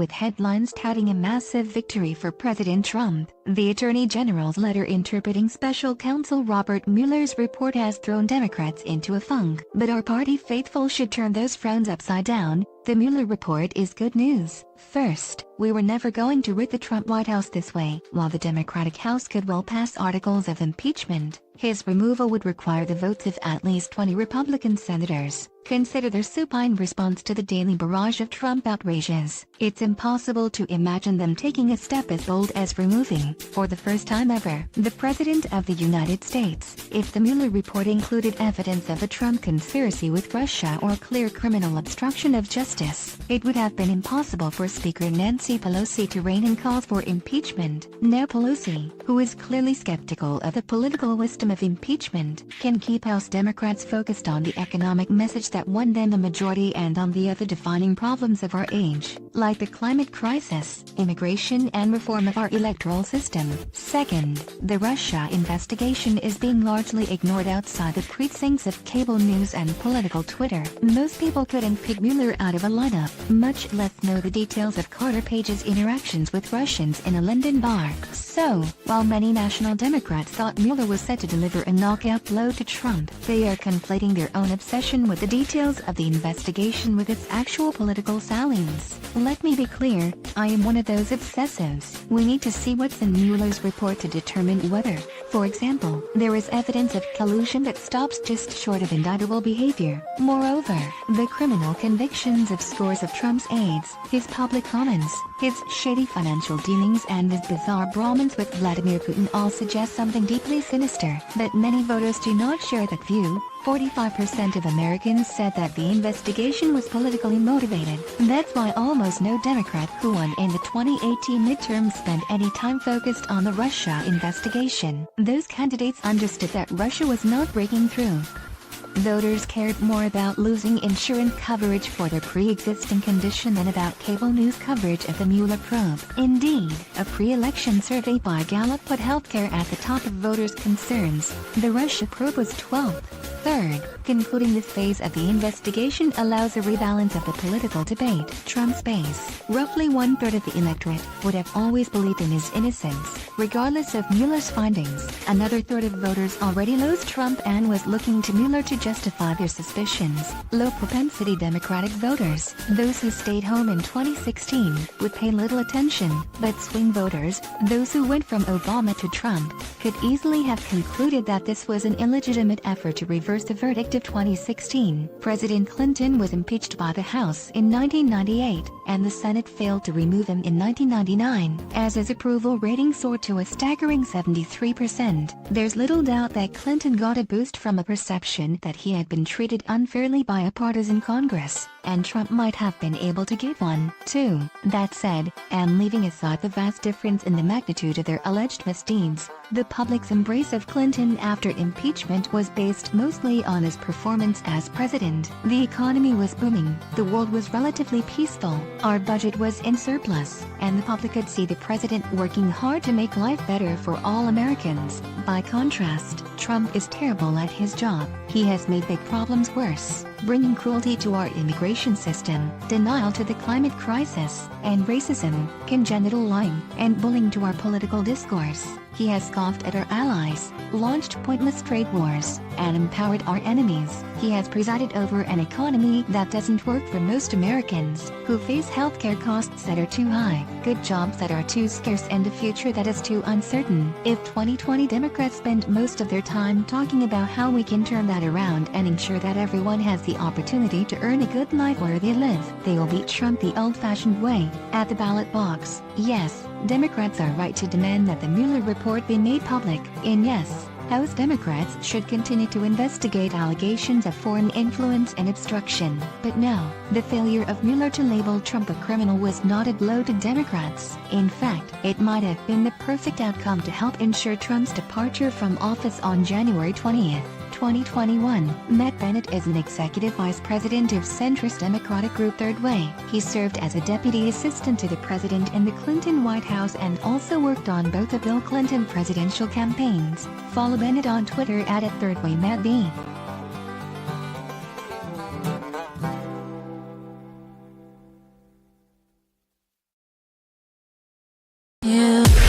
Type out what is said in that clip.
with headlines touting a massive victory for President Trump. The Attorney General's letter interpreting Special Counsel Robert Mueller's report has thrown Democrats into a funk. But our party faithful should turn those frowns upside down. The Mueller report is good news. First, we were never going to rid the Trump White House this way. While the Democratic House could well pass articles of impeachment, his removal would require the votes of at least 20 Republican senators. Consider their supine response to the daily barrage of Trump outrages. It's impossible to imagine them taking a step as bold as removing, for the first time ever, the President of the United States. If the Mueller report included evidence of a Trump conspiracy with Russia or clear criminal obstruction of justice, it would have been impossible for Speaker Nancy Pelosi to rein in calls for impeachment. Now Pelosi, who is clearly skeptical of the political wisdom of impeachment, can keep House Democrats focused on the economic message that won them the majority and on the other defining problems of our age, like the climate crisis, immigration and reform of our electoral system. Second, the Russia investigation is being largely ignored outside the precincts of cable news and political Twitter. Most people couldn't pick Mueller out of a lineup, much less know the details of Carter Page's interactions with Russians in a London bar. So, while many national Democrats thought Mueller was set to deliver a knockout blow to Trump, they are conflating their own obsession with the details of the investigation with its actual political salience. Let me be clear, I am one of those obsessives. We need to see what's in Mueller's report to determine whether, for example, there is evidence of collusion that stops just short of indictable behavior. Moreover, the criminal convictions of scores of Trump's aides, his public comments, his shady financial dealings and his bizarre bromance with Vladimir Putin all suggest something deeply sinister. But many voters do not share that view. 45% of Americans said that the investigation was politically motivated. That's why almost no Democrat who won in the 2018 midterms spent any time focused on the Russia investigation. Those candidates understood that Russia was not breaking through. Voters cared more about losing insurance coverage for their pre-existing condition than about cable news coverage of the Mueller probe. Indeed, a pre-election survey by Gallup put healthcare at the top of voters' concerns. The Russia probe was 12th. Third, concluding this phase of the investigation allows a rebalance of the political debate. Trump's base, roughly one-third of the electorate, would have always believed in his innocence, regardless of Mueller's findings. Another third of voters already loathed Trump and was looking to Mueller to justify their suspicions. Low-propensity Democratic voters, those who stayed home in 2016, would pay little attention, but swing voters, those who went from Obama to Trump, could easily have concluded that this was an illegitimate effort to reverse the verdict of 2016. President Clinton was impeached by the House in 1998, and the Senate failed to remove him in 1999, as his approval rating soared to a staggering 73%. There's little doubt that Clinton got a boost from a perception that he had been treated unfairly by a partisan Congress, and Trump might have been able to give one, too. That said, and leaving aside the vast difference in the magnitude of their alleged misdeeds, the public's embrace of Clinton after impeachment was based mostly on his performance as president. The economy was booming, the world was relatively peaceful, our budget was in surplus, and the public could see the president working hard to make life better for all Americans. By contrast, Trump is terrible at his job. He has made big problems worse, bringing cruelty to our immigration system, denial to the climate crisis, and racism, congenital lying, and bullying to our political discourse. He has scoffed at our allies, launched pointless trade wars, and empowered our enemies. He has presided over an economy that doesn't work for most Americans, who face healthcare costs that are too high, good jobs that are too scarce and a future that is too uncertain. If 2020 Democrats spend most of their time talking about how we can turn that around and ensure that everyone has the opportunity to earn a good life where they live, they will beat Trump the old-fashioned way, at the ballot box. Yes, Democrats are right to demand that the Mueller report be made public, and yes, House Democrats should continue to investigate allegations of foreign influence and obstruction. But no, the failure of Mueller to label Trump a criminal was not a blow to Democrats. In fact, it might have been the perfect outcome to help ensure Trump's departure from office on January 20th. 2021, Matt Bennett is an executive vice president of centrist Democratic group Third Way. He served as a deputy assistant to the president in the Clinton White House and also worked on both the Bill Clinton presidential campaigns. Follow Bennett on Twitter at @ThirdWayMattB. You